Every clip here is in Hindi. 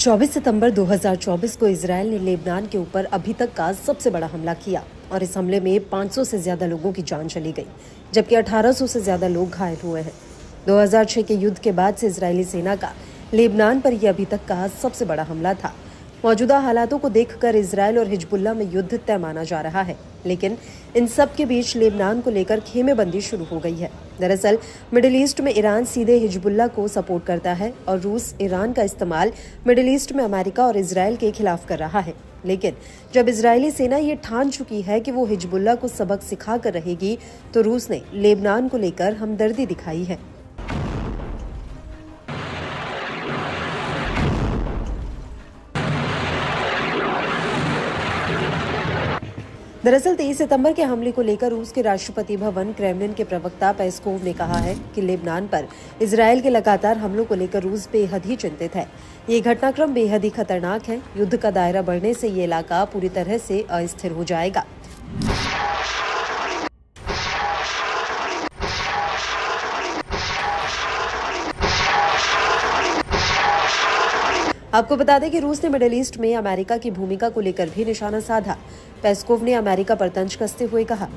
24 सितंबर 2024 को इजरायल ने लेबनान के ऊपर अभी तक का सबसे बड़ा हमला किया और इस हमले में 500 से ज्यादा लोगों की जान चली गई, जबकि 1800 से ज्यादा लोग घायल हुए हैं। 2006 के युद्ध के बाद से इजरायली सेना का लेबनान पर यह अभी तक का सबसे बड़ा हमला था। मौजूदा हालातों को देखकर इजरायल और हिजबुल्लाह में युद्ध तय माना जा रहा है, लेकिन इन सब के बीच लेबनान को लेकर खेमेबंदी शुरू हो गई है। दरअसल मिडिल ईस्ट में ईरान सीधे हिजबुल्लाह को सपोर्ट करता है और रूस ईरान का इस्तेमाल मिडिल ईस्ट में अमेरिका और इजरायल के खिलाफ कर रहा है। लेकिन जब इजरायली सेना ये ठान चुकी है कि वो हिजबुल्लाह को सबक सिखा कर रहेगी, तो रूस ने लेबनान को लेकर हमदर्दी दिखाई है। दरअसल 23 सितंबर के हमले को लेकर रूस के राष्ट्रपति भवन क्रेमलिन के प्रवक्ता पेस्कोव ने कहा है कि लेबनान पर इजरायल के लगातार हमलों को लेकर रूस बेहद ही चिंतित है। ये घटनाक्रम बेहद ही खतरनाक है। युद्ध का दायरा बढ़ने से ये इलाका पूरी तरह से अस्थिर हो जाएगा। आपको बता दें कि रूस ने मिडिल ईस्ट में अमेरिका की भूमिका को लेकर भी निशाना साधा। पेस्कोव ने अमेरिका पर तंज कसते हुए कहा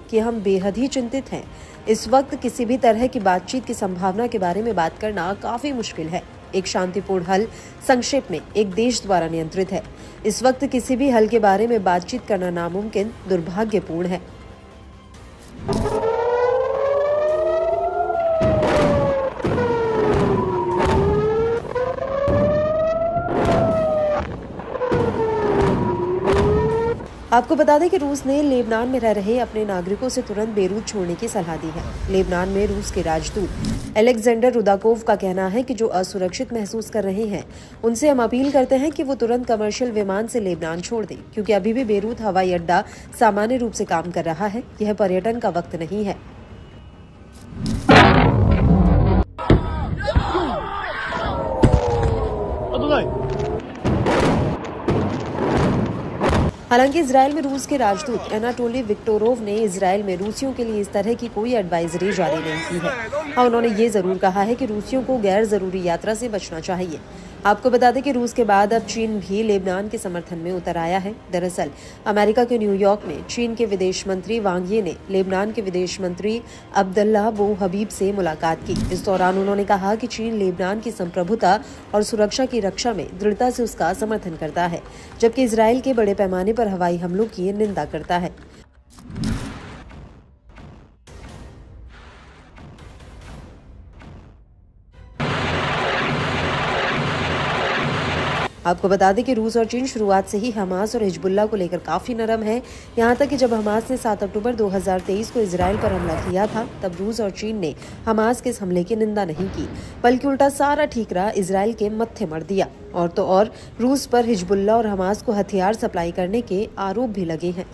कि हम बेहद ही चिंतित हैं। इस वक्त किसी भी तरह की बातचीत की संभावना के बारे में बात करना काफी मुश्किल है। एक शांतिपूर्ण हल संक्षेप में एक देश द्वारा नियंत्रित है। इस वक्त किसी भी हल के बारे में बातचीत करना नामुमकिन, दुर्भाग्यपूर्ण है। आपको बता दें कि रूस ने लेबनान में रह रहे अपने नागरिकों से तुरंत बेरूत छोड़ने की सलाह दी है। लेबनान में रूस के राजदूत अलेक्जेंडर रुदाकोव का कहना है कि जो असुरक्षित महसूस कर रहे हैं, उनसे हम अपील करते हैं कि वो तुरंत कमर्शियल विमान से लेबनान छोड़ दें, क्योंकि अभी भी बेरूत हवाई अड्डा सामान्य रूप से काम कर रहा है। यह पर्यटन का वक्त नहीं है। हालांकि इजरायल में रूस के राजदूत एनाटोली विक्टोरोव ने इजरायल में रूसियों के लिए इस तरह की कोई एडवाइजरी जारी नहीं की है। हाँ, उन्होंने ये जरूर कहा है कि रूसियों को गैर जरूरी यात्रा से बचना चाहिए। आपको बता दें कि रूस के बाद अब चीन भी लेबनान के समर्थन में उतर आया है। दरअसल अमेरिका के न्यूयॉर्क में चीन के विदेश मंत्री वांग यी ने लेबनान के विदेश मंत्री अब्दुल्लाह बो हबीब से मुलाकात की। इस दौरान उन्होंने कहा कि चीन लेबनान की संप्रभुता और सुरक्षा की रक्षा में दृढ़ता से उसका समर्थन करता है, जबकि इजरायल के बड़े पैमाने पर हवाई हमलों की निंदा करता है। आपको बता दें कि रूस और चीन शुरुआत से ही हमास और हिजबुल्लाह को लेकर काफी नरम है। यहाँ तक कि जब हमास ने 7 अक्टूबर 2023 को इजरायल पर हमला किया था, तब रूस और चीन ने हमास के इस हमले की निंदा नहीं की, बल्कि उल्टा सारा ठीकरा इजरायल के मत्थे मर दिया। और तो और रूस पर हिजबुल्लाह और हमास को हथियार सप्लाई करने के आरोप भी लगे हैं।